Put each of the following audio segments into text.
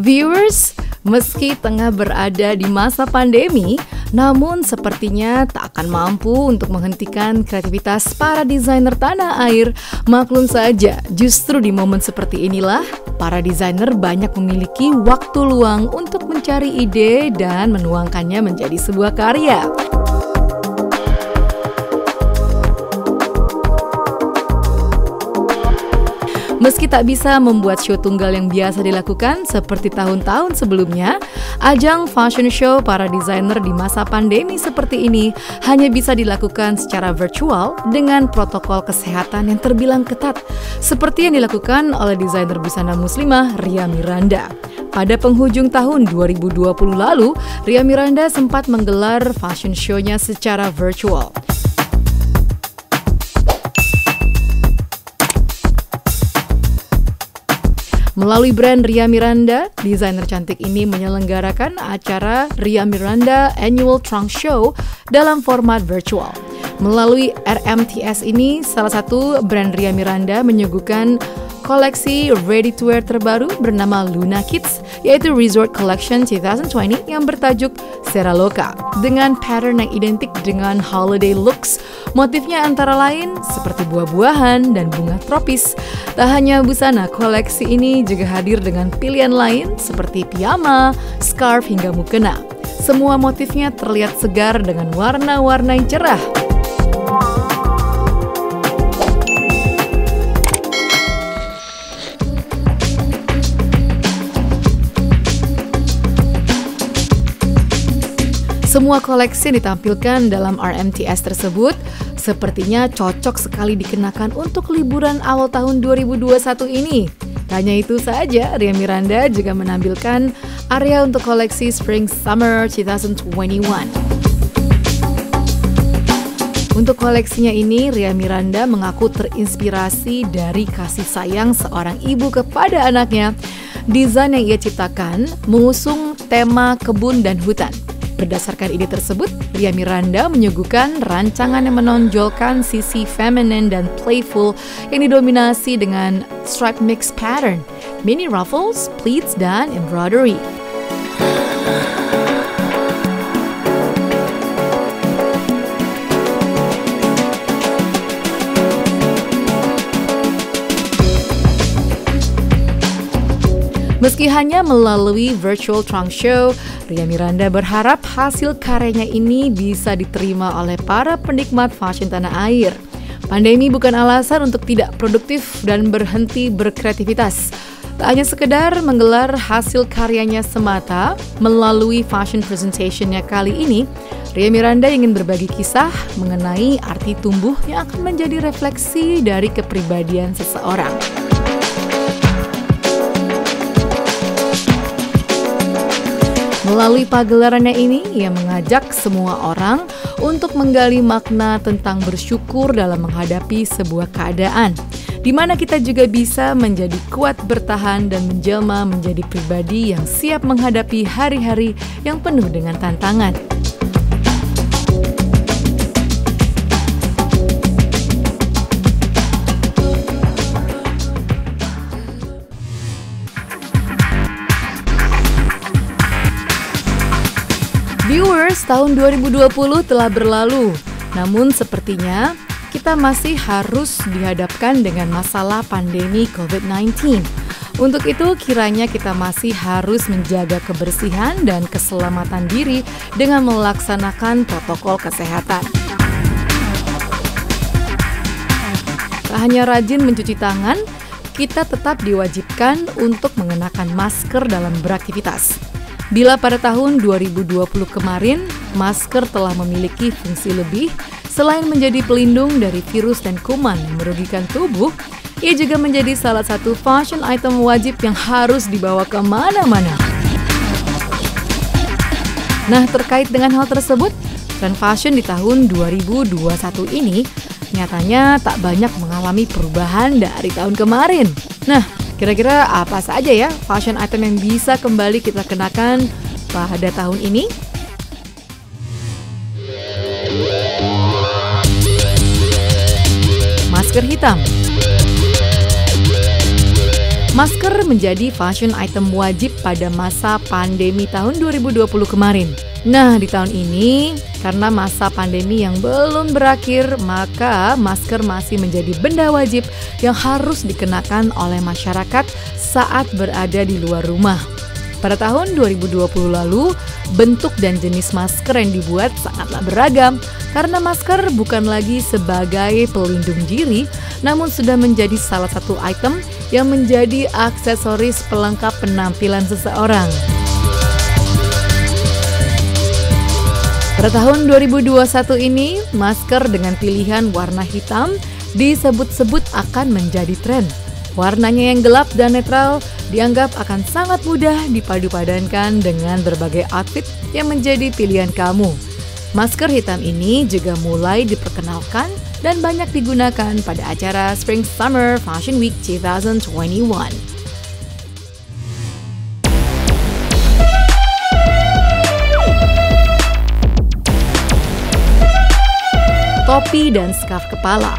Viewers, meski tengah berada di masa pandemi, namun sepertinya tak akan mampu untuk menghentikan kreativitas para desainer tanah air. Maklum saja, justru di momen seperti inilah, para desainer banyak memiliki waktu luang untuk mencari ide dan menuangkannya menjadi sebuah karya. Meski tak bisa membuat show tunggal yang biasa dilakukan seperti tahun-tahun sebelumnya, ajang fashion show para desainer di masa pandemi seperti ini hanya bisa dilakukan secara virtual dengan protokol kesehatan yang terbilang ketat, seperti yang dilakukan oleh desainer busana muslimah Ria Miranda. Pada penghujung tahun 2020 lalu, Ria Miranda sempat menggelar fashion show-nya secara virtual. Melalui brand Ria Miranda, desainer cantik ini menyelenggarakan acara Ria Miranda Annual Trunk Show dalam format virtual. Melalui RMTS ini, salah satu brand Ria Miranda menyuguhkan koleksi ready-to-wear terbaru bernama Luna Kids, yaitu Resort Collection 2020 yang bertajuk Sera Loka, dengan pattern yang identik dengan holiday looks. Motifnya antara lain seperti buah-buahan dan bunga tropis. Tak hanya busana, koleksi ini juga hadir dengan pilihan lain seperti piyama, scarf hingga mukena. Semua motifnya terlihat segar dengan warna-warna yang cerah. Semua koleksi yang ditampilkan dalam RMTS tersebut sepertinya cocok sekali dikenakan untuk liburan awal tahun 2021 ini. Hanya itu saja, Ria Miranda juga menampilkan area untuk koleksi Spring Summer 2021. Untuk koleksinya ini, Ria Miranda mengaku terinspirasi dari kasih sayang seorang ibu kepada anaknya. Desain yang ia ciptakan mengusung tema kebun dan hutan. Berdasarkan ide tersebut, Ria Miranda menyuguhkan rancangan yang menonjolkan sisi feminin dan playful yang didominasi dengan stripe mix pattern, mini ruffles, pleats, dan embroidery. Meski hanya melalui virtual trunk show, Ria Miranda berharap hasil karyanya ini bisa diterima oleh para penikmat fashion tanah air. Pandemi bukan alasan untuk tidak produktif dan berhenti berkreativitas. Tak hanya sekedar menggelar hasil karyanya semata, melalui fashion presentation-nya kali ini, Ria Miranda ingin berbagi kisah mengenai arti tumbuh yang akan menjadi refleksi dari kepribadian seseorang. Melalui pagelarannya ini, ia mengajak semua orang untuk menggali makna tentang bersyukur dalam menghadapi sebuah keadaan, di mana kita juga bisa menjadi kuat bertahan dan menjelma menjadi pribadi yang siap menghadapi hari-hari yang penuh dengan tantangan. Viewers, tahun 2020 telah berlalu, namun sepertinya kita masih harus dihadapkan dengan masalah pandemi COVID-19. Untuk itu, kiranya kita masih harus menjaga kebersihan dan keselamatan diri dengan melaksanakan protokol kesehatan. Tak hanya rajin mencuci tangan, kita tetap diwajibkan untuk mengenakan masker dalam beraktivitas. Bila pada tahun 2020 kemarin, masker telah memiliki fungsi lebih, selain menjadi pelindung dari virus dan kuman yang merugikan tubuh, ia juga menjadi salah satu fashion item wajib yang harus dibawa kemana-mana. Nah, terkait dengan hal tersebut, tren fashion di tahun 2021 ini nyatanya tak banyak mengalami perubahan dari tahun kemarin. Nah, kira-kira apa saja ya fashion item yang bisa kembali kita kenakan pada tahun ini? Masker hitam. Masker menjadi fashion item wajib pada masa pandemi tahun 2020 kemarin. Nah, di tahun ini, karena masa pandemi yang belum berakhir, maka masker masih menjadi benda wajib yang harus dikenakan oleh masyarakat saat berada di luar rumah. Pada tahun 2020 lalu, bentuk dan jenis masker yang dibuat sangatlah beragam karena masker bukan lagi sebagai pelindung diri, namun sudah menjadi salah satu item yang menjadi aksesoris pelengkap penampilan seseorang. Pada tahun 2021 ini, masker dengan pilihan warna hitam disebut-sebut akan menjadi tren. Warnanya yang gelap dan netral dianggap akan sangat mudah dipadu-padankan dengan berbagai outfit yang menjadi pilihan kamu. Masker hitam ini juga mulai diperkenalkan dan banyak digunakan pada acara Spring Summer Fashion Week 2021. Topi dan skaf kepala.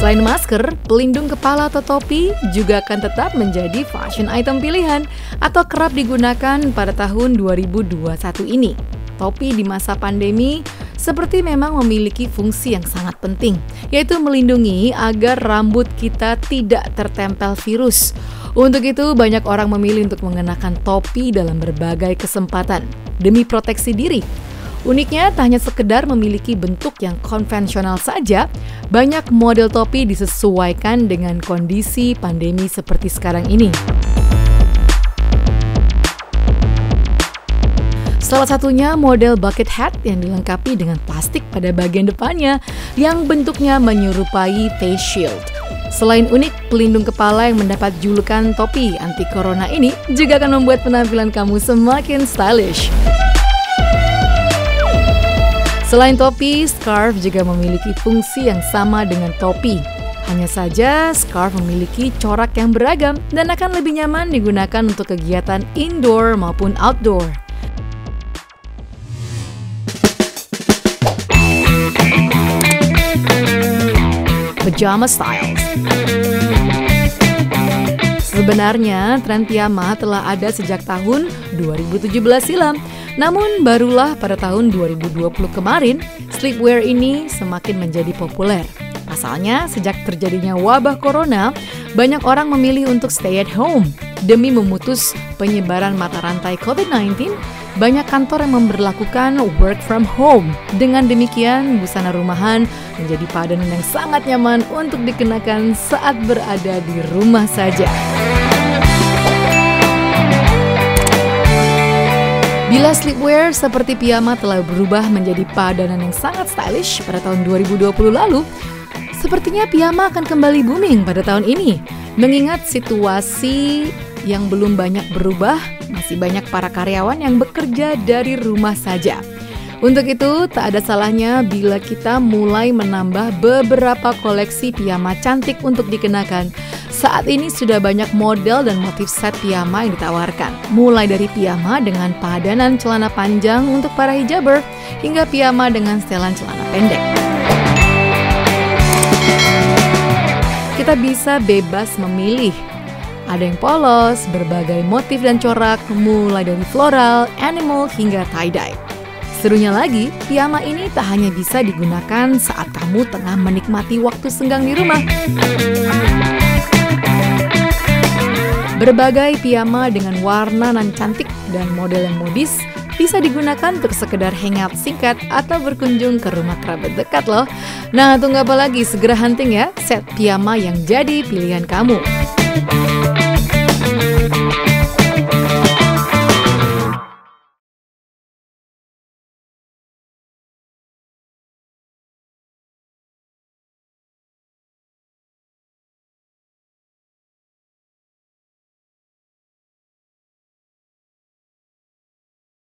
Selain masker, pelindung kepala atau topi juga akan tetap menjadi fashion item pilihan atau kerap digunakan pada tahun 2021 ini. Topi di masa pandemi seperti memang memiliki fungsi yang sangat penting, yaitu melindungi agar rambut kita tidak tertempel virus. Untuk itu, banyak orang memilih untuk mengenakan topi dalam berbagai kesempatan demi proteksi diri. Uniknya, tak hanya sekedar memiliki bentuk yang konvensional saja, banyak model topi disesuaikan dengan kondisi pandemi seperti sekarang ini. Salah satunya model bucket hat yang dilengkapi dengan plastik pada bagian depannya yang bentuknya menyerupai face shield. Selain unik, pelindung kepala yang mendapat julukan topi anti corona ini juga akan membuat penampilan kamu semakin stylish. Selain topi, scarf juga memiliki fungsi yang sama dengan topi. Hanya saja, scarf memiliki corak yang beragam dan akan lebih nyaman digunakan untuk kegiatan indoor maupun outdoor. Pajama styles. Sebenarnya, tren piyama telah ada sejak tahun 2017 silam. Namun barulah pada tahun 2020 kemarin, sleepwear ini semakin menjadi populer. Pasalnya, sejak terjadinya wabah corona, banyak orang memilih untuk stay at home. Demi memutus penyebaran mata rantai COVID-19, banyak kantor yang memberlakukan work from home. Dengan demikian, busana rumahan menjadi padanan yang sangat nyaman untuk dikenakan saat berada di rumah saja. Bila sleepwear seperti piyama telah berubah menjadi padanan yang sangat stylish pada tahun 2020 lalu, sepertinya piyama akan kembali booming pada tahun ini. Mengingat situasi yang belum banyak berubah, masih banyak para karyawan yang bekerja dari rumah saja. Untuk itu, tak ada salahnya bila kita mulai menambah beberapa koleksi piyama cantik untuk dikenakan. Saat ini sudah banyak model dan motif set piyama yang ditawarkan. Mulai dari piyama dengan padanan celana panjang untuk para hijaber, hingga piyama dengan setelan celana pendek. Kita bisa bebas memilih. Ada yang polos, berbagai motif dan corak, mulai dari floral, animal, hingga tie-dye. Serunya lagi, piyama ini tak hanya bisa digunakan saat kamu tengah menikmati waktu senggang di rumah. Berbagai piyama dengan warna nan cantik dan model yang modis bisa digunakan untuk sekedar hangout singkat atau berkunjung ke rumah kerabat dekat loh. Nah, tunggu apa lagi? Segera hunting ya set piyama yang jadi pilihan kamu.